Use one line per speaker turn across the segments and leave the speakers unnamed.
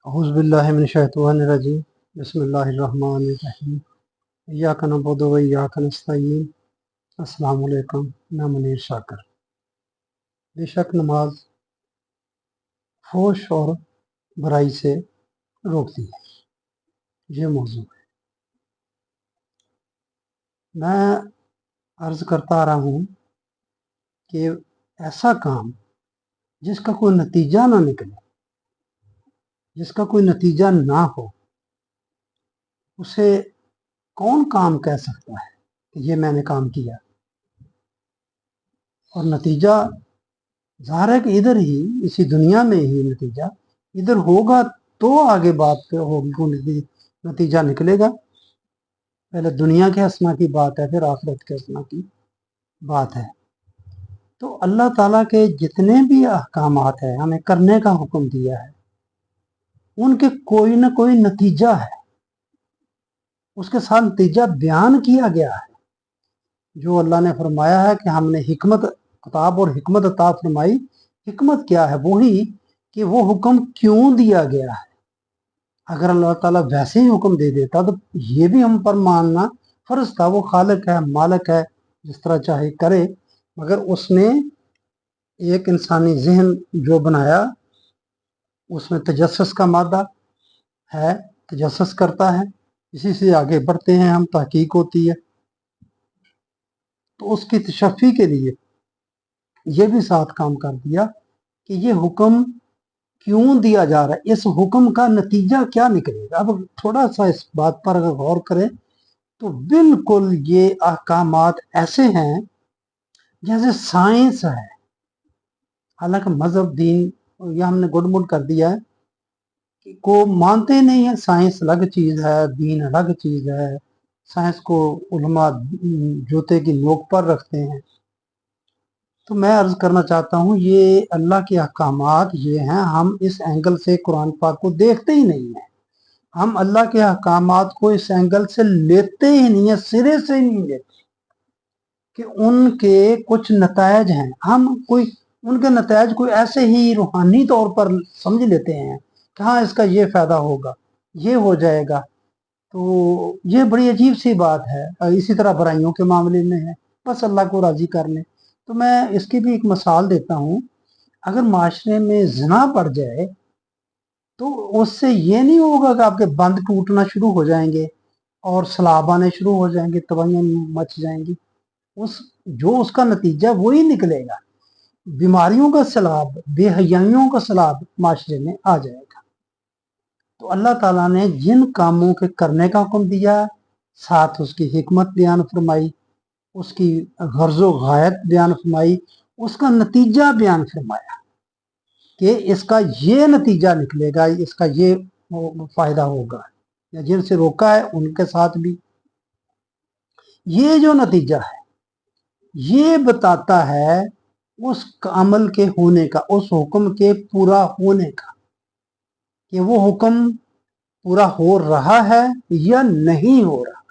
अऊज़ु बिल्लाहि मिनश्शैतानिर्रजीम बिस्मिल्लाहिर्रहमानिर्रहीम इय्याका नअबुदु व इय्याका नस्तईन अस्सलामु अलैकुम। मैं मुनीर शाकिर। बेशक नमाज फोश और बुराई से रोकती है, ये मौजू है। मैं अर्ज़ करता आ रहा हूँ कि ऐसा काम जिसका कोई नतीजा ना निकले, जिसका कोई नतीजा ना हो, उसे कौन काम कह सकता है कि ये मैंने काम किया। और नतीजा ज़ाहिर है कि इधर ही, इसी दुनिया में ही नतीजा इधर होगा तो आगे बात होगी, कोई नतीजा निकलेगा। पहले दुनिया के हंसना की बात है, फिर आखिरत के हंसना की बात है। तो अल्लाह ताला के जितने भी अहकामात है, हमें करने का हुक्म दिया है, उनके कोई ना कोई नतीजा है, उसके साथ नतीजा बयान किया गया है। जो अल्लाह ने फरमाया है कि हमने हिकमत किताब और हिकमत अता फरमाई। हिकमत क्या है? वही कि वो हुक्म क्यों दिया गया है। अगर अल्लाह ताला वैसे ही हुक्म दे देता तो ये भी हम पर मानना फर्ज था। वो खालिक है, मालिक है, जिस तरह चाहे करे, मगर उसने एक इंसानी जहन जो बनाया उसमें तजस्सुस का मादा है, तजस्सुस करता है, इसी से आगे बढ़ते हैं हम, तहकीक होती है। तो उसकी तशफ़ी के लिए ये भी साथ काम कर दिया कि ये हुक्म क्यों दिया जा रहा है, इस हुक्म का नतीजा क्या निकलेगा। अब थोड़ा सा इस बात पर अगर गौर करें तो बिल्कुल ये अहकामात ऐसे हैं जैसे साइंस है। हालांकि मजहब दीन यह हमने गुडमुड कर दिया है कि को मानते नहीं है। साइंस अलग चीज़ है, दीन अलग चीज़ है। साइंस को उलमा जूते की नोक पर रखते हैं। तो मैं अर्ज़ करना चाहता हूँ, ये अल्लाह के अहकामात ये हैं, हम इस एंगल से कुरान पाक को देखते ही नहीं हैं। हम अल्लाह के अहकामात को इस एंगल से लेते ही नहीं है, सिरे से ही नहीं लेते कि उनके कुछ नतायज हैं। हम कोई उनके नतायज कोई ऐसे ही रूहानी तौर पर समझ लेते हैं कि हाँ इसका ये फ़ायदा होगा, ये हो जाएगा। तो ये बड़ी अजीब सी बात है। इसी तरह बुराइयों के मामले में है, बस अल्लाह को राज़ी कर लें। तो मैं इसकी भी एक मिसाल देता हूँ। अगर माशरे में ज़िना बढ़ जाए तो उससे ये नहीं होगा कि आपके बंद टूटना शुरू हो जाएंगे और सैलाब आने शुरू हो जाएंगे, तबाहियाँ मच जाएंगी। जो उसका नतीजा वही निकलेगा, बीमारियों का सैलाब, बेहयाइयों का सैलाब माशरे में आ जाएगा। तो अल्लाह ताला ने जिन कामों के करने का हुक्म दिया, साथ उसकी हिकमत बयान फरमाई, उसकी गर्ज़ो गायत बयान फरमाई, उसका नतीजा बयान फरमाया कि इसका ये नतीजा निकलेगा, इसका ये फ़ायदा होगा। या जिनसे रोका है उनके साथ भी ये जो नतीजा है ये बताता है उस अमल के होने का, उस हुक्म के पूरा होने का, कि वो हुक्म पूरा हो रहा है या नहीं हो रहा।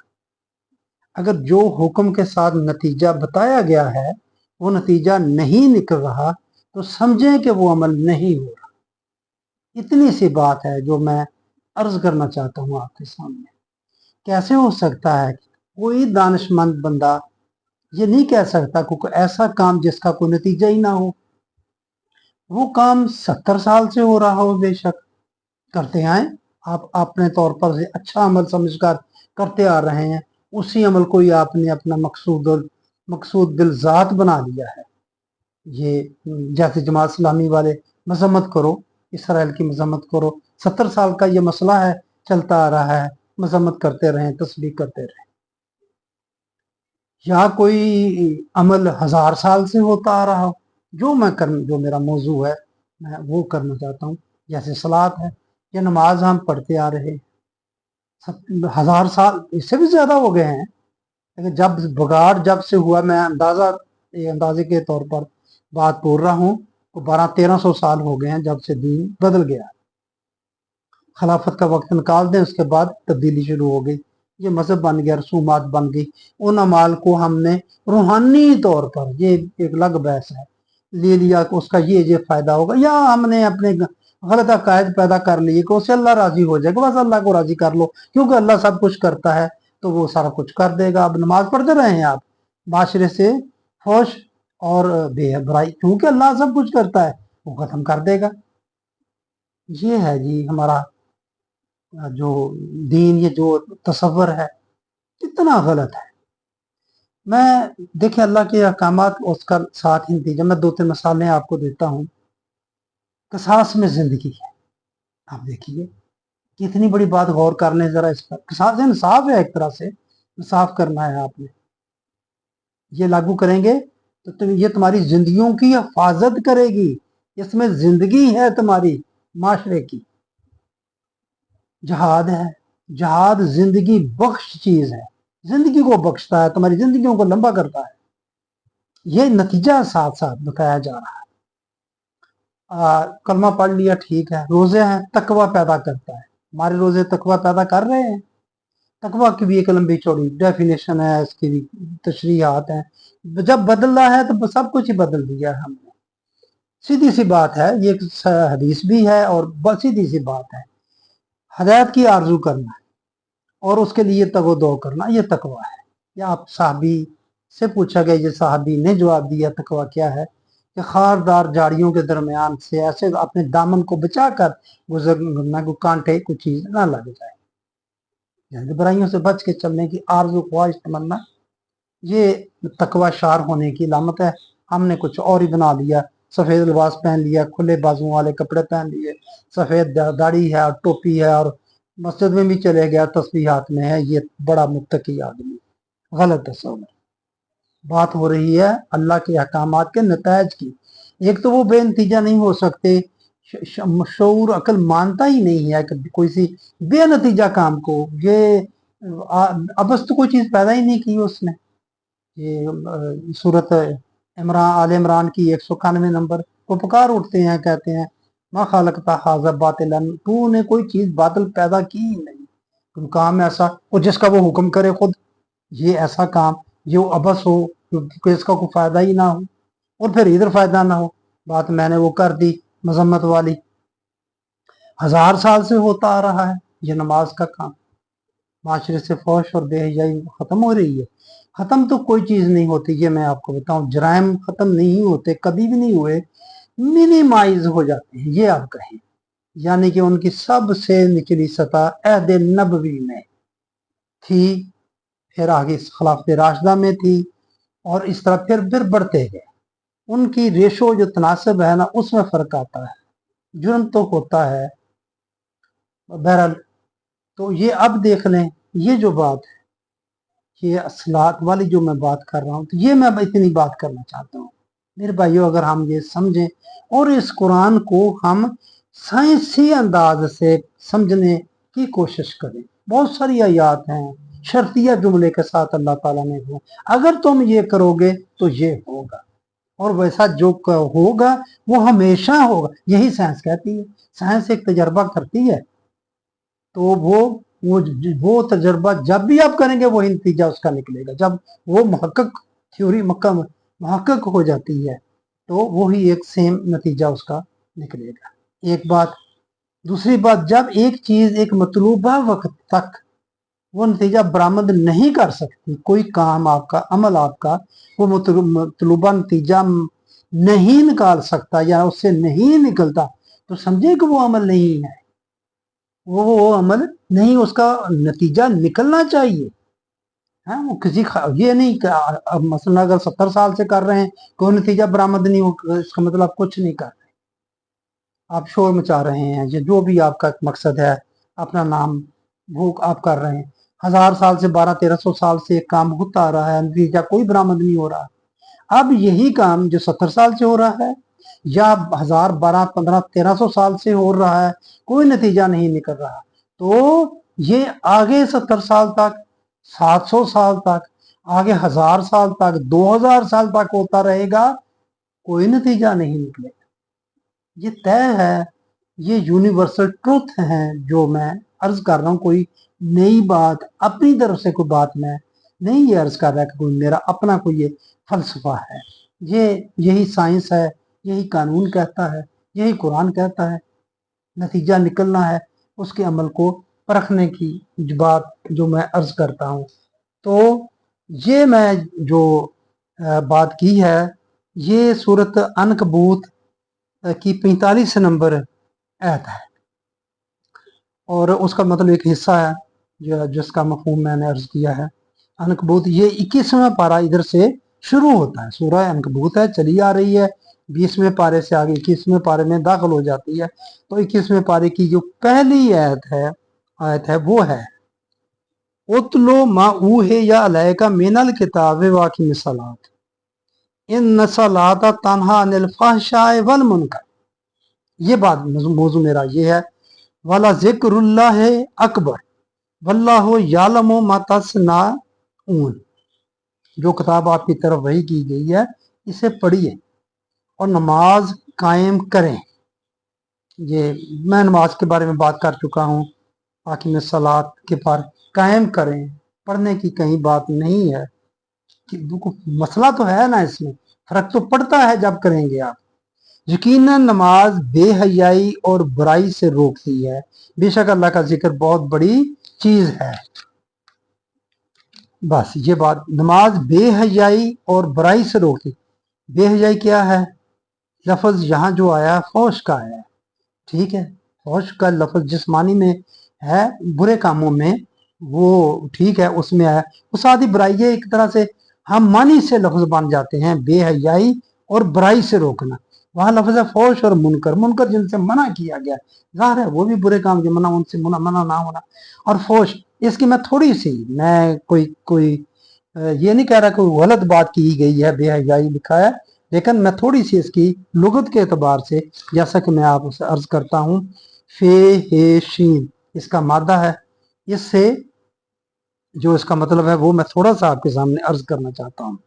अगर जो हुक्म के साथ नतीजा बताया गया है वो नतीजा नहीं निकल रहा तो समझें कि वो अमल नहीं हो रहा। इतनी सी बात है जो मैं अर्ज करना चाहता हूँ आपके सामने। कैसे हो सकता है कि कोई दानिशमंद बंदा ये नहीं कह सकता कि कोई ऐसा काम जिसका कोई नतीजा ही ना हो। वो काम 70 साल से हो रहा हो, बेशक करते आए, आप अपने तौर पर से अच्छा अमल समझकर करते आ रहे हैं, उसी अमल को ही आपने अपना मकसूद बिलजात बना लिया है। ये जैसे जमात इस्लामी वाले मजम्मत करो, इसराइल की मजम्मत करो, 70 साल का ये मसला है, चलता आ रहा है, मजम्मत करते रहें, तस्बीह करते रहें। या कोई अमल 1000 साल से होता आ रहा हो, जो मेरा मौजू है मैं वो करना चाहता हूँ। जैसे सलात है, ये नमाज हम पढ़ते आ रहे 1000 साल, इससे भी ज़्यादा हो गए हैं। लेकिन जब से हुआ, मैं अंदाजे के तौर पर बात बोल रहा हूँ, तो 1200-1300 साल हो गए हैं जब से दीन बदल गया। खिलाफत का वक्त निकाल दें, उसके बाद तब्दीली शुरू हो गई, ये मजहब बन गया, रसूमात बन गई। उन अमाल को हमने रूहानी तौर पर, ये एक अलग बहस है, ले लिया कि उसका ये फ़ायदा होगा, या हमने अपने गलत अकायद पैदा कर लिए कि उससे अल्लाह राजी हो जाएगा, बस अल्लाह को राजी कर लो, क्योंकि अल्लाह सब कुछ करता है तो वो सारा कुछ कर देगा। अब नमाज पढ़ते रहे हैं आप, माशरे से फौश और बेबराई, क्योंकि अल्लाह सब कुछ करता है, वो खत्म कर देगा। ये है जी हमारा जो दीन, ये जो तसव्वुर है कितना गलत है। मैं देखिए अल्लाह के अहकामात उसका साथ ही नतीजा, मैं 2-3 मिसालें आपको देता हूँ। कसास में जिंदगी है, आप देखिए कितनी बड़ी बात, गौर कर लें जरा इस पर। कसास इंसाफ है, एक तरह से इंसाफ करना है आपने, ये लागू करेंगे तो ये तुम्हारी जिंदगियों की हिफाजत करेगी, इसमें जिंदगी है तुम्हारी माशरे की। जहाद है, जहाद जिंदगी बख्श चीज है, जिंदगी को बख्शता है, तुम्हारी जिंदगियों को लंबा करता है। ये नतीजा साथ साथ बताया जा रहा है। कलमा पढ़ लिया ठीक है, रोजे हैं, तकवा पैदा करता है, हमारे रोजे तकवा पैदा कर रहे हैं। तकवा की भी एक लंबी चौड़ी डेफिनेशन है, इसकी भी तशरीहात हैं। जब बदलना है तो सब कुछ ही बदल दिया है हमने। सीधी सी बात है, ये एक हदीस भी है और सीधी सी बात है, हदायत की आरजू करना और उसके लिए तगो-दो करना, ये तकवा है। या आप साहबी से पूछा गया, ये साहबी ने जवाब दिया तकवा क्या है, कि खारदार झाड़ियों के दरमियान से ऐसे अपने दामन को बचा कर गुजरना, को कांटे को चीज ना लग जाए, यानी बुराइयों से बच के चलने की आरजू ख्वाहिश तमन्ना, ये तकवा शार होने की लामत है। हमने कुछ और ही बना लिया, सफेद लिबास पहन लिया, खुले बाजुओं वाले कपड़े पहन लिए, सफेद दाढ़ी है और टोपी है, और मस्जिद में भी चले गया, तस्बीह हाथ में है, ये बड़ा मुत्तकी आदमी। गलत तस्वीर। बात हो रही है अल्लाह के अहकामात के नतायज की। एक तो वो बेनतीजा नहीं हो सकते, शऊर अकल मानता ही नहीं है कि कोई सी बेनतीजा काम को, ये अबस तो कोई चीज पैदा ही नहीं की उसने। ये सूरत इमरान, आल इमरान की 191 नंबर को पुकार उठते हैं, कहते हैं मा खालकता हाज़ा बातिलन, तूने कोई चीज बातिल पैदा की ही नहीं, तुम काम ऐसा, और जिसका वो हुक्म करे खुद, ये ऐसा काम जो अबस हो, कि इसका कोई फायदा ही ना हो, और फिर इधर फायदा ना हो, बात मैंने वो कर दी मजम्मत वाली। 1000 साल से होता आ रहा है ये नमाज का काम, माशरे से फौश और बेहयाई खत्म हो रही है। खत्म तो कोई चीज नहीं होती, ये मैं आपको बताऊं, जराइम खत्म नहीं होते, कभी भी नहीं हुए, मिनिमाइज हो जाते हैं, ये आप कहें। यानी कि उनकी सबसे निचली सतह अहद नबवी में थी, फिर आगे खिलाफत राशिदा में थी, और इस तरह फिर बढ़ते गए। उनकी रेशो जो तनासब है ना, उसमें फर्क आता है, जुर्म तो होता है बहरहाल। तो ये अब देख लें, ये जो बात है, ये असलात वाली जो मैं बात कर रहा हूँ, तो ये मैं इतनी बात करना चाहता हूँ मेरे भाइयों, अगर हम ये समझें और इस कुरान को हम साइंसी अंदाज से समझने की कोशिश करें। बहुत सारी आयात हैं शर्तिया जुमले के साथ अल्लाह ताला ने वो, अगर तुम ये करोगे तो ये होगा, और वैसा जो होगा वो हमेशा होगा, यही साइंस कहती है। साइंस एक तजर्बा करती है, तो वो तजर्बा जब भी आप करेंगे वही नतीजा उसका निकलेगा। जब वो मुहक्कक थ्योरी मुहक्कक हो जाती है तो वही एक सेम नतीजा उसका निकलेगा। एक बात। दूसरी बात, जब एक चीज एक मतलूबा वक्त तक वो नतीजा बरामद नहीं कर सकती, कोई काम आपका, अमल आपका वो मतलूबा नतीजा नहीं निकाल सकता या उससे नहीं निकलता, तो समझे कि वो अमल नहीं है, वो अमल नहीं, उसका नतीजा निकलना चाहिए। है वो किसी ये नहीं अब मसलन अगर 70 साल से कर रहे हैं कोई नतीजा बरामद नहीं हो, इसका मतलब आप कुछ नहीं कर रहे, आप शोर मचा रहे हैं, ये जो भी आपका मकसद है, अपना नाम वो आप कर रहे हैं। 1000 साल से 1200-1300 साल से एक काम होता आ रहा है, नतीजा कोई बरामद नहीं हो रहा। अब यही काम जो 70 साल से हो रहा है या 1000, 12, 15, 1300 साल से हो रहा है, कोई नतीजा नहीं निकल रहा, तो ये आगे 70 साल तक, 700 साल तक, आगे 1000 साल तक, 2000 साल तक होता रहेगा, कोई नतीजा नहीं निकलेगा। ये तय है, ये यूनिवर्सल ट्रुथ है जो मैं अर्ज कर रहा हूँ। कोई नई बात अपनी तरफ से कोई बात मैं नहीं ये अर्ज कर रहा कि कोई मेरा अपना कोई ये फलसफा है, ये यही साइंस है, यही कानून कहता है, यही कुरान कहता है। नतीजा निकलना है, उसके अमल को परखने की बात जो मैं अर्ज करता हूँ। तो ये मैं जो बात की है, ये सूरत अनकबूत की 45 नंबर आयत है, और उसका मतलब एक हिस्सा है जिसका मफहूम मैंने अर्ज किया है। अनकबूत ये 21वां पारा इधर से शुरू होता है, सूरह अनकबूत है, चली आ रही है, 20वें पारे से आगे 21वें पारे में दाखिल हो जाती है। तो 21वें पारे की जो पहली आयत है वो है उतलो मा ऊहे या अलैका मिनल किताब वाकी सलात इन नसलाता तन्हा अनिल फहशाए वल मुनकर। ये बात मौजू मेरा ये है, वाला जिक्रुल्लाह अकबर वल्लाहु यालमु मा तस्नाऊन। जो किताब आपकी तरफ वही की गई है, इसे पढ़िए और नमाज कायम करें। ये मैं नमाज के बारे में बात कर चुका हूँ, बाकी मैं सलात के पर कायम करें, पढ़ने की कहीं बात नहीं है कि मसला तो है ना, इसमें फर्क तो पड़ता है जब करेंगे आप। यकीनन नमाज बेहयाई और बुराई से रोकती है, बेशक अल्लाह का जिक्र बहुत बड़ी चीज है। बस ये बात, नमाज बेहयाई और बुराई से रोकती। बेहयाई क्या है? लफ्ज यहाँ जो आया फौश का है, ठीक है, फौश का लफ्ज जिस मानी में है बुरे कामों में, वो ठीक है, उसमें आया। वो सादी बुराई है, एक तरह से हम मानी से लफ्ज बन जाते हैं, बेहयाई और बुराई से रोकना। वहां लफ्ज है फौश और मुनकर, मुनकर जिनसे मना किया गया, जाहिर है वो भी बुरे काम के मना, उनसे मना ना होना। और फौश, इसकी मैं थोड़ी सी, मैं कोई ये नहीं कह रहा कोई गलत बात की गई है, बेहयाई लिखा है, लेकिन मैं थोड़ी सी इसकी लुगत के एतबार से, जैसा कि मैं आपसे अर्ज करता हूँ, फेहेशीन इसका मादा है, इससे जो इसका मतलब है वो मैं थोड़ा सा आपके सामने अर्ज करना चाहता हूँ।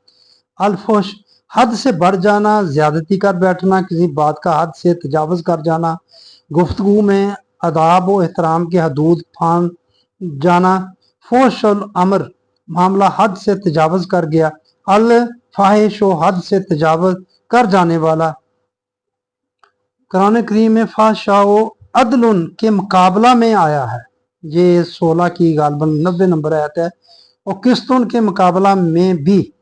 अल्फोश, हद से बढ़ जाना, ज्यादती कर बैठना, किसी बात का हद से तजावज कर जाना, गुफ्तगू में अदाब व एहतराम की हदूद फान जाना। फोश और अमर, मामला हद से तजावज कर गया। अल फाहिश, हद से तजावज कर जाने वाला। कुरान करीम में फाशाओ अदलुन के मुकाबला में आया है, ये 16 की गालबन 90 नंबर आयत है, और किस्तुन के मुकाबला में भी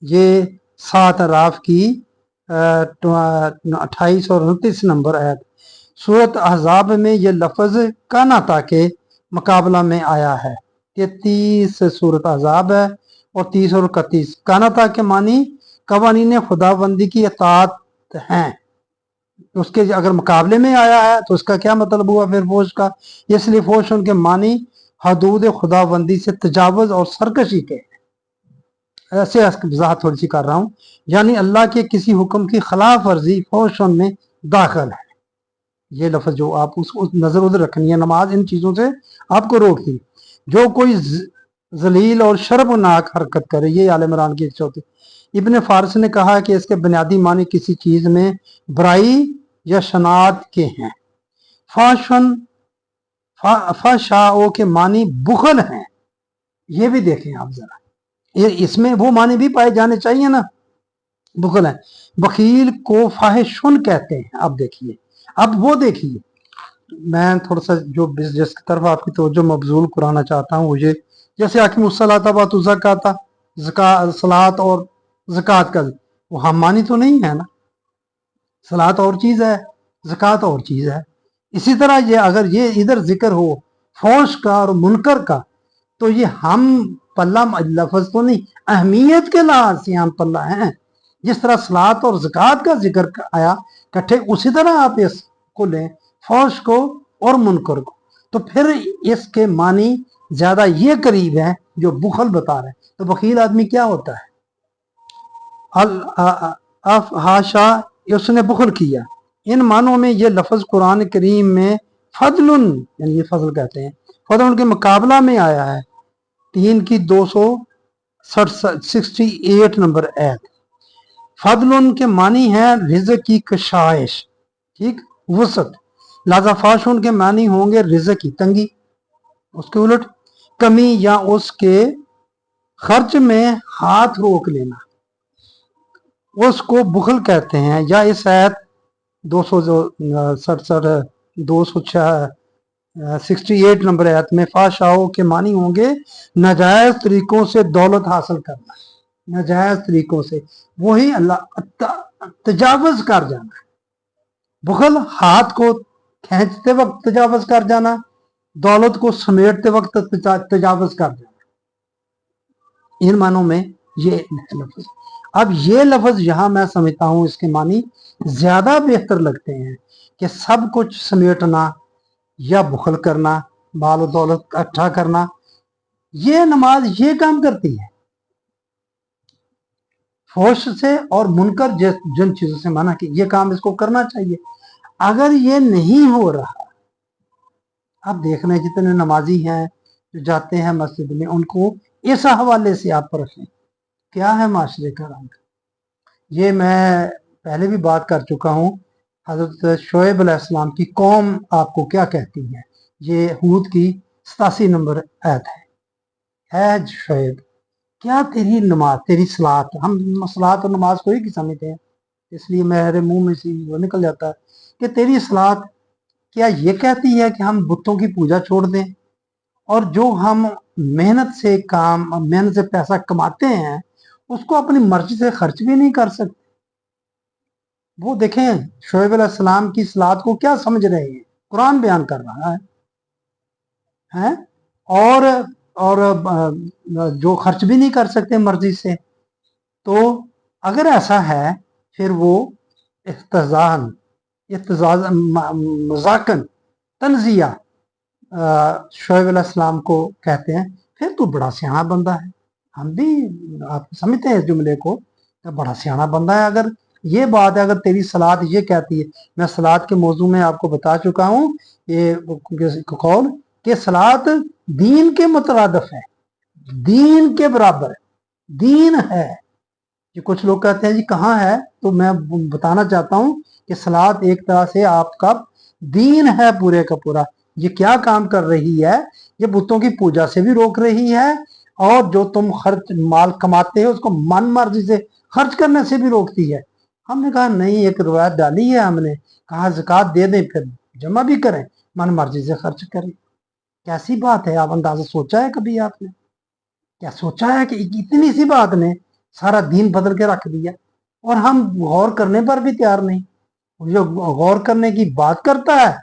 ये 7 राफ की 28 और 29 नंबर आयत। सूरत अहजाब में ये लफ्ज कानाता के मुकाबला में आया है, 33 सूरत अहजाब है, और 30 और 31 कानाता के मानी कवानीन खुदाबंदी की अतात हैं। उसके अगर मुकाबले में आया है तो उसका क्या मतलब हुआ फिर फौज का? इसलिए फौज उनके मानी हदूद खुदाबंदी से तजावज और सरकशी के, ऐसे वजाहत थोड़ी सी कर रहा हूँ, यानी अल्लाह के किसी हुक्म की खिलाफ वर्जी फौज में दाखिल है। ये लफ्ज जो आप उसको नजर उधर रखनी है, नमाज इन चीजों से आपको रोकती। जो कोई जलील और शर्मनाक हरकत करे, ये आल इमरान की 134। इब्ने फारस ने कहा कि इसके बुनियादी मानी किसी चीज में बुराई या शनात के हैं। फाशन फाशाओ के मानी बुखल हैं, ये भी देखें आप जरा, ये इसमें वो मानी भी पाए जाने चाहिए ना, बुखल है। बखील को फाहिशुन कहते हैं। अब देखिए, अब वो देखिए, मैं थोड़ा सा जो जिसकी तरफ आपकी तवज्जो मबजूल कराना चाहता हूँ, ये जैसे आकिमुस्सलाता व तुज़क्काता, सलात और ज़कात का, वो हम मानी तो नहीं है ना, सलात और चीज है, ज़कात और चीज है। इसी तरह ये अगर ये इधर जिक्र हो फौश का और मुनकर का, तो ये हम पल्ला लफ्ज तो नहीं, अहमियत के लिहाज से हम पल्ला हैं। जिस तरह सलात और ज़कात का जिक्र आया इकट्ठे, उसी तरह आप इसको लें, फौश को और मुनकर को, तो फिर इसके मानी ज्यादा ये करीब है जो बुखल बता रहे हैं। तो बखील आदमी क्या होता है? हाशा, उसने बुखल किया। इन मानों में ये लफ्ज कुरान करीम में फजलुन, यानी ये फजल कहते हैं, फजल के मुकाबला में आया है, 3 की 268 नंबर आयत। फजलुन के मानी है रिज़्क़ की कशाइश, ठीक, वसत। लाजा फाशुन के मानी होंगे रिज़्क़ की तंगी, उसके उलट कमी या उसके खर्च में हाथ रोक लेना, उसको बुखल कहते हैं। या इस आयत 267 268 नंबर आयत में फाशाओं के मानी होंगे नाजायज तरीकों से दौलत हासिल करना, नाजायज तरीकों से, वही अल्लाह तजावज कर जाना, बुखल हाथ को खींचते वक्त तजावज कर जाना, दौलत को समेटते वक्त तजावज कर जाना, इन मानों में ये लफ्ज। अब ये लफ्ज यहां मैं समझता हूं इसके मानी ज्यादा बेहतर लगते हैं कि सब कुछ समेटना या बुखल करना, माल और दौलत इकट्ठा करना, ये नमाज ये काम करती है। फोश से और मुनकर जिन चीजों से माना कि ये काम इसको करना चाहिए, अगर ये नहीं हो रहा, आप देख रहे हैं जितने नमाजी हैं जो जाते हैं मस्जिद में, उनको इस हवाले से आप परखें क्या है माशरे का रंग। ये मैं पहले भी बात कर चुका हूँ, हजरत शोएब अलैहिस्सलाम की कौम आपको क्या कहती है, ये हूद की 87 नंबर आयत है शोएब, क्या तेरी नमाज, तेरी सलात, हम सलात और नमाज को ही की समझते हैं, इसलिए मेरे मुंह में से वो निकल जाता है कि तेरी सलात क्या ये कहती है कि हम बुतों की पूजा छोड़ दें, और जो हम मेहनत से काम, मेहनत से पैसा कमाते हैं, उसको अपनी मर्जी से खर्च भी नहीं कर सकते। वो देखें शोएब अलैहिस्सलाम की सलात को क्या समझ रहे हैं, कुरान बयान कर रहा है? और जो खर्च भी नहीं कर सकते मर्जी से, तो अगर ऐसा है फिर वो इख्तिजान, मजाकन, तंजिया शोएब अलैहिस्सलाम को कहते हैं, फिर तू बड़ा सियाना बंदा है। हम भी आप समझते हैं इस जुमले को, तो बड़ा सियाना बंदा है। अगर ये बात है, अगर तेरी सलात ये कहती है, मैं सलात के मौजू में आपको बता चुका हूँ, ये कौल कि सलात दीन के मुतरादफ है, दीन के बराबर है, दीन है। कि कुछ लोग कहते हैं जी कहाँ है, तो मैं बताना चाहता हूँ कि सलात एक तरह से आपका दीन है पूरे का पूरा। ये क्या काम कर रही है, ये बुतों की पूजा से भी रोक रही है, और जो तुम खर्च माल कमाते हो उसको मन मर्जी से खर्च करने से भी रोकती है। हमने कहा नहीं, एक रिवायत डाली है हमने, कहा ज़कात दे दें फिर जमा भी करें, मन मर्जी से खर्च करें। कैसी बात है, आप अंदाजा सोचा है कभी आपने? क्या सोचा है कि इतनी सी बात ने सारा दीन बदल के रख दिया, और हम गौर करने पर भी तैयार नहीं। जो गौर करने की बात करता है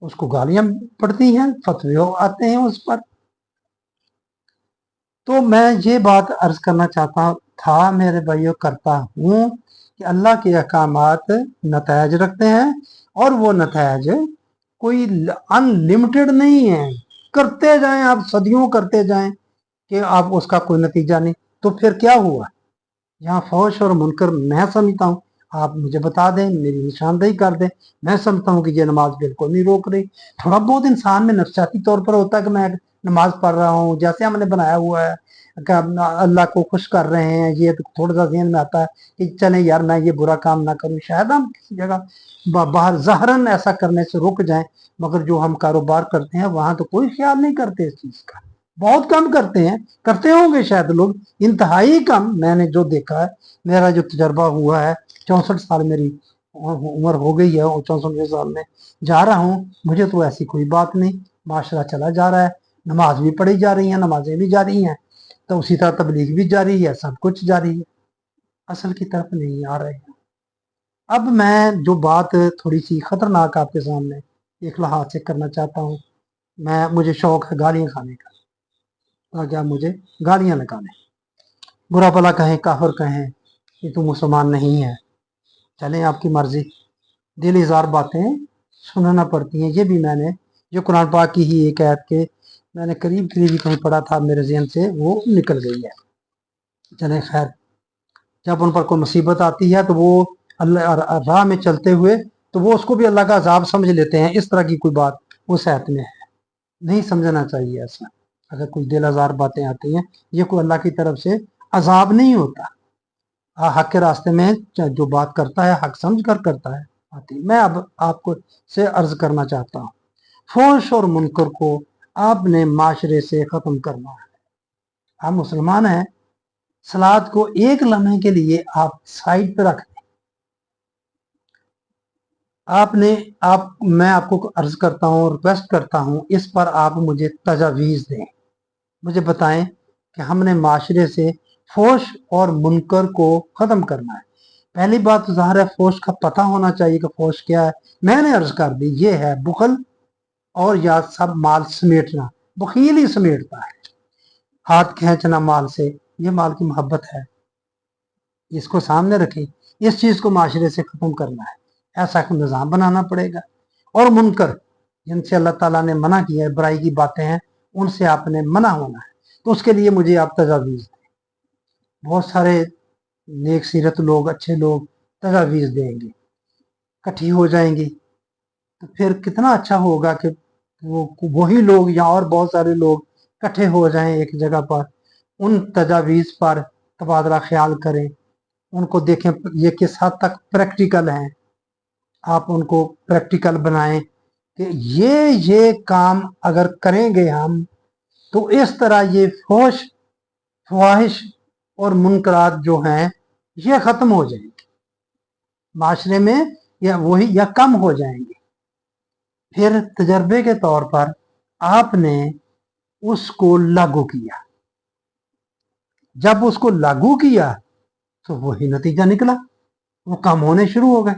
उसको गालियां पड़ती हैं, फतवे आते हैं उस पर। तो मैं ये बात अर्ज करना चाहता था मेरे भाइयों, करता हूँ कि अल्लाह के अहकामात नतायज रखते हैं, और वो नतायज कोई अनलिमिटेड नहीं है, करते जाएं आप, सदियों करते जाएं कि आप उसका कोई नतीजा नहीं। तो फिर क्या हुआ यहाँ फौश और मुनकर? मैं समझता हूँ, आप मुझे बता दें, मेरी निशानदेही कर दें, मैं समझता हूँ कि ये नमाज बिल्कुल नहीं रोक रही। थोड़ा बहुत इंसान में नफसियाती तौर पर होता है कि मैं नमाज पढ़ रहा हूँ, जैसे हमने बनाया हुआ है कि अल्लाह को खुश कर रहे हैं, ये तो थोड़ा सा ज़हन में आता है कि चले यार मैं ये बुरा काम ना करूँ। शायद हम किसी जगह बाहर ज़हरन ऐसा करने से रुक जाएं, मगर जो हम कारोबार करते हैं वहां तो कोई ख्याल नहीं करते इस चीज़ का, बहुत कम करते हैं, करते होंगे शायद लोग, इंतहाई कम। मैंने जो देखा है, मेरा जो तजर्बा हुआ है, 64 साल मेरी उम्र हो गई है, और 64 साल में जा रहा हूँ, मुझे तो ऐसी कोई बात नहीं, माशरा चला जा रहा है, नमाज भी पढ़ी जा रही है, नमाजें भी जारी हैं, तो उसी तरह तबलीग भी जारी है, सब कुछ जारी है, असल की तरफ नहीं आ रहे हैं। अब मैं जो बात थोड़ी सी खतरनाक आपके सामने एक लिहाज से करना चाहता हूँ, मुझे शौक है गालियाँ खाने का, ताकि आप मुझे गालियाँ निकालें, बुरा भला कहें, काफिर कहें कि तू मुसलमान नहीं है, चलें आपकी मर्जी। दिल इज़ार बातें सुनना पड़ती हैं, ये भी मैंने जो कुरान पाक की ही एक आयत के मैंने करीब करीब कहीं पढ़ा था, मेरे जहन से वो निकल गई है। चले खैर, जब उन पर कोई मुसीबत आती है तो वो अल्लाह राह में चलते हुए तो वो उसको भी अल्लाह का अजाब समझ लेते हैं, इस तरह की कोई बात उस आयत में है, नहीं समझना चाहिए ऐसा। अगर कोई दिल आज़ार बातें आती हैं, ये कोई अल्लाह की तरफ से अजाब नहीं होता। हक के रास्ते में जो बात करता है हक समझ कर करता है आती। मैं अब आपको से अर्ज करना चाहता हूँ, फोश और मुनकर को आपने माशरे से ख़त्म करना है। आप मुसलमान हैं, सलाद को एक लम्हे के लिए आप साइड पर रख दें, मैं आपको अर्ज करता हूँ, रिक्वेस्ट करता हूँ, इस पर आप मुझे तजावीज़ दें। मुझे बताएं कि हमने माशरे से फोश और मुनकर को ख़त्म करना है। पहली बात तो ज़ाहिर है फोश का पता होना चाहिए कि फोश क्या है। मैंने अर्ज कर दी, ये है बुखल और या सब माल समेटना। बखील ही समेटता है, हाथ खींचना माल से, ये माल की मोहब्बत है, इसको सामने रखें। इस चीज को माशरे से खत्म करना है, ऐसा एक निज़ाम बनाना पड़ेगा। और मुनकर जिनसे अल्लाह ताला ने मना किया है, बुराई की बातें हैं, उनसे आपने मना होना है। तो उसके लिए मुझे आप तजावीज़ दें। बहुत सारे नेक सीरत लोग, अच्छे लोग तजावीज़ देंगे, इकट्ठी हो जाएंगी, तो फिर कितना अच्छा होगा कि वही लोग या और बहुत सारे लोग इकट्ठे हो जाएं एक जगह पर, उन तजावीज़ पर तबादला ख्याल करें, उनको देखें ये किस हद तक प्रैक्टिकल हैं। आप उनको प्रैक्टिकल बनाएं कि ये काम अगर करेंगे हम तो इस तरह ये फोश ख्वाहिश और मुनकरात जो हैं ये ख़त्म हो जाएंगे माशरे में, या वही या कम हो जाएंगे। फिर तजर्बे के तौर पर आपने उसको लागू किया, जब उसको लागू किया तो वही नतीजा निकला, वो कम होने शुरू हो गए,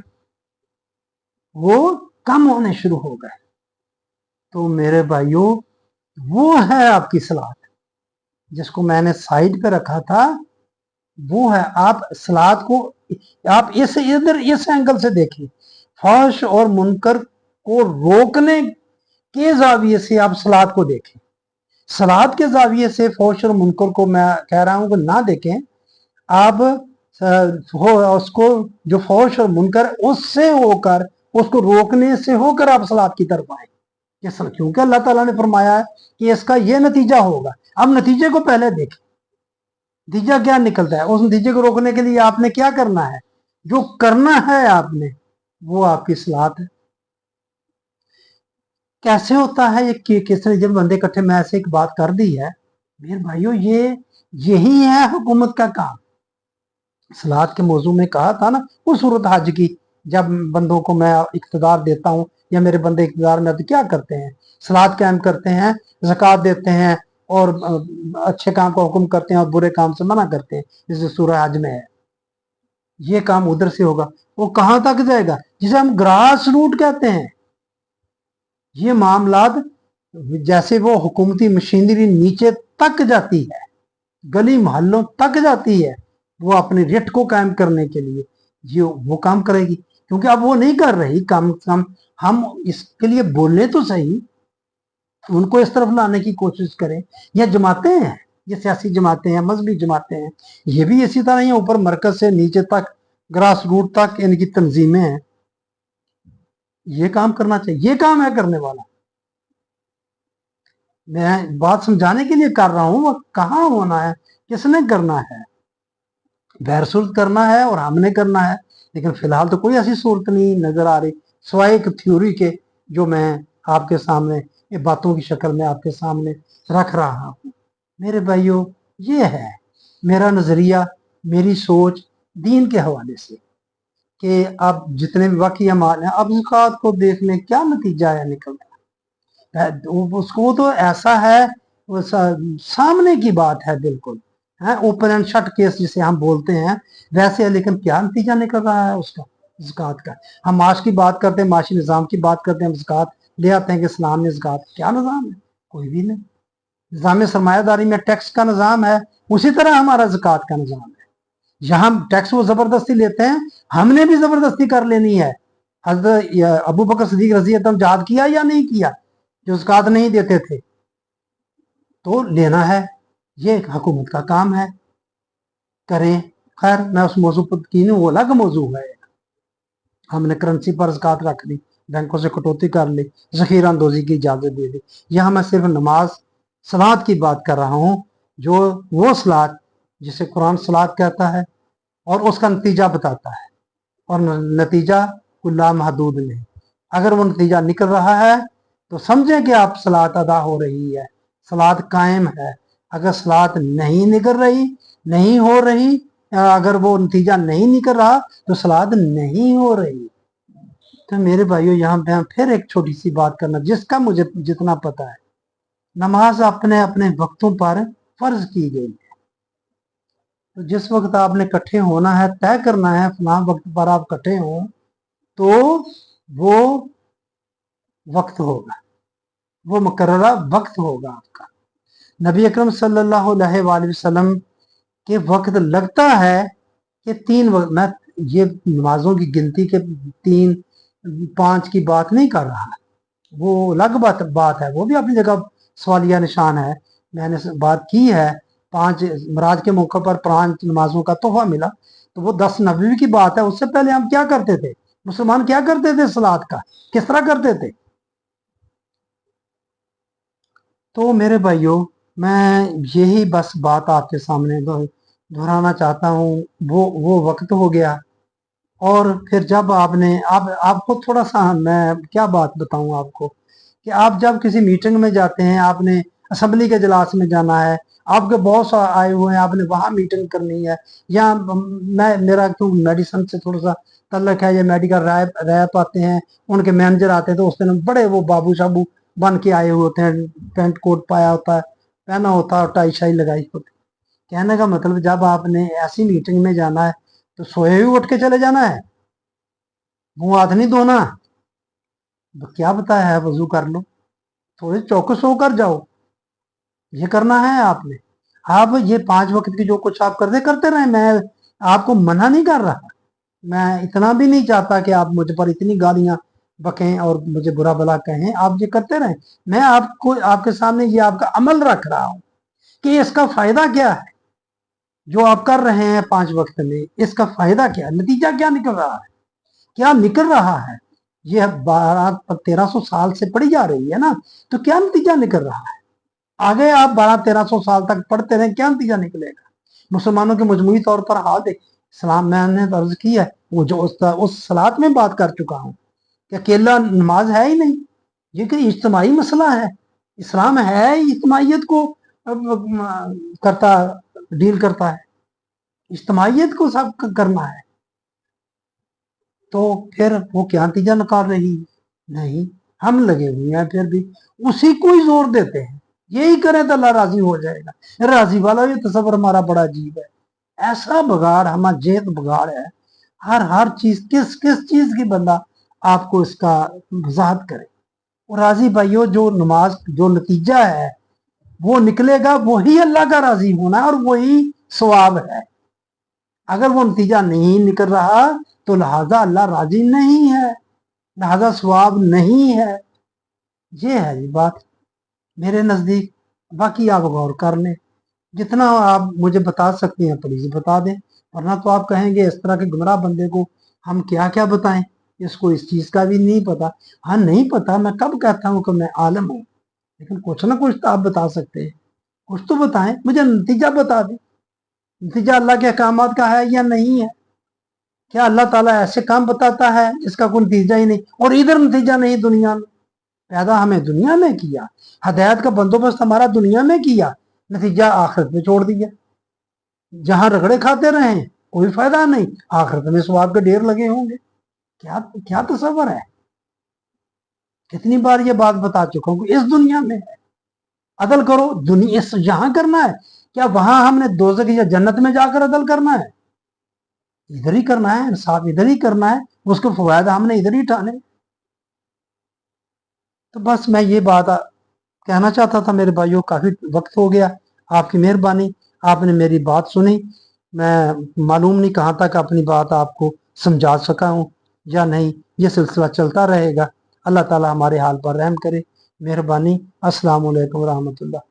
वो कम होने शुरू हो गए। तो मेरे भाइयों, वो है आपकी सलात, जिसको मैंने साइड पे रखा था, वो है। आप सलात को आप इधर इस एंगल से देखें, फहश और मुनकर को रोकने के जाविये से आप सलात को देखें। सलात के जाविये से फहश और मुनकर को मैं कह रहा हूं कि ना देखें। आप उसको जो फहश और मुनकर उससे होकर, उसको रोकने से होकर आप सलात की तरफ आए, क्योंकि अल्लाह ताला ने फरमाया है कि इसका यह नतीजा होगा। अब नतीजे को पहले देखें, नतीजा क्या निकलता है। उस नतीजे को रोकने के लिए आपने क्या करना है, जो करना है आपने, वो आपकी सलात है। कैसे होता है ये, किस तरह जब बंदे इकट्ठे, मैं ऐसे एक बात कर दी है मेरे भाइयों, यही है हुकूमत का काम। सलात के मौजू में कहा था ना, वो सूरत हज की, जब बंदों को मैं इख्तिदार देता हूँ या मेरे बंदे इख्तिदार में, तो क्या करते हैं, सलात कायम करते हैं, ज़कात देते हैं और अच्छे काम का हुक्म करते हैं और बुरे काम से मना करते हैं, जैसे सूरह हज में है। ये काम उधर से होगा, वो कहां तक जाएगा, जिसे हम ग्रास रूट कहते हैं। ये मामलात जैसे वो हुकूमती मशीनरी नीचे तक जाती है, गली मोहल्लों तक जाती है, वो अपने रिट को कायम करने के लिए ये वो काम करेगी। क्योंकि अब वो नहीं कर रही, कम कम हम इसके लिए बोलने तो सही, उनको इस तरफ लाने की कोशिश करें। या जमातें हैं, ये सियासी जमातें हैं, मजहबी जमातें हैं, ये भी इसी तरह ही ऊपर मरकज से नीचे तक, ग्रास रूट तक इनकी तंजीमें हैं। ये काम करना चाहिए, ये काम है करने वाला। मैं बात समझाने के लिए कर रहा हूं, वो कहाँ होना है, किसने करना है, बहरसूरत करना है और हमने करना है। लेकिन फिलहाल तो कोई ऐसी सूरत नहीं नजर आ रही, सिवाय एक थ्योरी के, जो मैं आपके सामने ये बातों की शक्ल में आपके सामने रख रहा हूं। मेरे भाइयों, ये है मेरा नजरिया, मेरी सोच दीन के हवाले से, कि अब जितने भी वाकई माल हैं, अब ज़कात को देख लें क्या नतीजा है निकलता है। उसको तो ऐसा है, वो सामने की बात है बिल्कुल, है ओपन एंड शट केस जिसे हम बोलते हैं, वैसे है। लेकिन क्या नतीजा निकल रहा है उसका, ज़कात का। हम माश की बात करते हैं, माशी निज़ाम की बात करते हैं, हम ज़कात ले आते हैं कि इस्लाम ने ज़कात, क्या निज़ाम है, कोई भी नहीं। निज़ाम सरमायादारी में टैक्स का निज़ाम है, उसी तरह हमारा ज़कात का निज़ाम है। यहाँ टैक्स वो जबरदस्ती लेते हैं, हमने भी जबरदस्ती कर लेनी है। हज़रत अबू बकर सिद्दीक रज़ी अल्लाह जहाद किया या नहीं किया, जो ज़कात नहीं देते थे, तो लेना है, ये हुकूमत का काम है, करें। खैर, मैं उस मौजू पर की नहीं, वो अलग मौजू है। हमने करेंसी पर ज़कात रख दी, बैंकों से कटौती कर ली, ज़ख़ीरा अंदोज़ी की इजाज़त दे दी। यहाँ मैं सिर्फ नमाज सलात की बात कर रहा हूँ, जो वो सलात जिसे कुरान सलात कहता है और उसका नतीजा बताता है, और नतीजा कुल्ला महदूद नहीं। अगर वो नतीजा निकल रहा है तो समझें कि आप सलात अदा हो रही है, सलात कायम है। अगर सलात नहीं निकल रही, नहीं हो रही, अगर वो नतीजा नहीं निकल रहा, तो सलात नहीं हो रही। तो मेरे भाइयों यहाँ मैं फिर एक छोटी सी बात करना, जिसका मुझे जितना पता है, नमाज अपने अपने वक्तों पर फर्ज की गई है। तो जिस वक्त आपने इकट्ठे होना है, तय करना है फलां वक्त पर आप इकट्ठे हो, तो वो वक्त होगा, वो मुकर्ररा वक्त होगा आपका। नबी अकरम सल्लल्लाहु अलैहि वसल्लम के वक्त लगता है कि 3 वक्त, मैं ये नमाजों की गिनती के 3 5 की बात नहीं कर रहा, वो अलग बात है, वो भी अपनी जगह सवालिया निशान है। मैंने बात की है 5 मराज के मौके पर 5 नमाजों का तोहफा मिला, तो वो 10 नबवी की बात है। उससे पहले हम क्या करते थे, मुसलमान क्या करते थे, सलात का किस तरह करते थे। तो मेरे भाइयों, मैं यही बस बात आपके सामने दोहराना चाहता हूँ। वो वक्त हो गया। और फिर जब आपको थोड़ा सा मैं क्या बात बताऊं आपको, कि आप जब किसी मीटिंग में जाते हैं, आपने असेंबली के इजलास में जाना है, आपके बॉस आए हुए हैं, आपने वहां मीटिंग करनी है, या मेरा क्यों मेडिसिन से थोड़ा सा तल्लक है, ये मेडिकल रैप आते हैं, उनके मैनेजर आते हैं, तो उस दिन बड़े वो बाबू साबू बन के आए हुए होते हैं, पेंट कोट पाया होता है, पहना होता है, टाई शाई लगाई होती है। कहने का मतलब, जब आपने ऐसी मीटिंग में जाना है तो सोए हुए उठ के चले जाना है, मुंह हाथ नहीं धोना। तो क्या बताया है, वजू कर लो, थोड़े चौकस होकर जाओ, ये करना है आपने। आप ये 5 वक्त की जो कुछ आप करते रहे, मैं आपको मना नहीं कर रहा, मैं इतना भी नहीं चाहता कि आप मुझ पर इतनी गालियां बकें और मुझे बुरा भला कहें। आप ये करते रहें, मैं आपको आपके सामने ये आपका अमल रख रहा हूं कि इसका फायदा क्या है जो आप कर रहे हैं 5 वक्त में, इसका फायदा क्या है, नतीजा क्या निकल रहा है, क्या निकल रहा है। ये 1200-1300 साल से पढ़ी जा रही है ना, तो क्या नतीजा निकल रहा है। आगे आप 1200-1300 साल तक पढ़ते रहे, क्या नतीजा निकलेगा। मुसलमानों के मजमूई तौर पर हाल देख, इस्लाम मैंने अर्ज की है, वो जो उस सलात में बात कर चुका हूँ कि अकेला नमाज है ही नहीं, ये कि इज्तिमाई मसला है। इस्लाम है इज्तिमाइयत को करता, डील करता है, इज्तिमाइयत को सब करना है। तो फिर वो क्या नतीजा निकाल रही है, नहीं, हम लगे हुए हैं फिर भी उसी को ही जोर देते हैं, यही करें तो अल्लाह राजी हो जाएगा। राजी वाला ये तस्वर हमारा बड़ा अजीब है। ऐसा बगाड़, हमारा जेत बगाड़ है, हर चीज, किस किस चीज की बंदा आपको इसका वजाहत करे। और राजी भाइयों, जो नमाज जो नतीजा है वो निकलेगा, वही अल्लाह का राजी होना है और वही सवाब है। अगर वो नतीजा नहीं निकल रहा तो लिहाजा अल्लाह राजी नहीं है, लिहाजा सवाब नहीं है। ये है ये बात मेरे नजदीक। बाकी आप गौर कर लें, जितना आप मुझे बता सकते हैं प्लीज बता दें, वरना तो आप कहेंगे इस तरह के गुमराह बंदे को हम क्या क्या बताएं, इसको इस चीज का भी नहीं पता। हाँ नहीं पता, मैं कब कहता हूँ कि मैं आलम हूँ, लेकिन कुछ ना कुछ तो आप बता सकते हैं, कुछ तो बताएं, मुझे नतीजा बता दें, नतीजा अल्लाह के अहकामात का है या नहीं है। क्या अल्लाह ताला ऐसे काम बताता है जिसका कोई नतीजा ही नहीं, और इधर नतीजा नहीं, दुनिया में पैदा हमें दुनिया में किया, हदायत का बंदोबस्त हमारा दुनिया में किया, नतीजा आखिरत में छोड़ दिया। जहां रगड़े खाते रहे कोई फायदा नहीं, आखिरत में स्वाब के ढेर लगे होंगे। क्या क्या तस्वर है। कितनी बार ये बात बता चुका हूं, इस दुनिया में है, अदल करो, दुनिया इस यहां करना है, क्या वहां हमने दोज़ख या जन्नत में जाकर अदल करना है। इधर ही करना है, इंसाफ इधर ही करना है, उसके फवायद हमने इधर ही उठाने। तो बस मैं ये बात कहना चाहता था मेरे भाइयों, काफी वक्त हो गया, आपकी मेहरबानी, आपने मेरी बात सुनी। मैं मालूम नहीं कहाँ तक अपनी बात आपको समझा सका हूँ या नहीं, ये सिलसिला चलता रहेगा। अल्लाह ताला हमारे हाल पर रहम करे, मेहरबानी। अस्सलाम वालेकुम रहमतुल्लाह।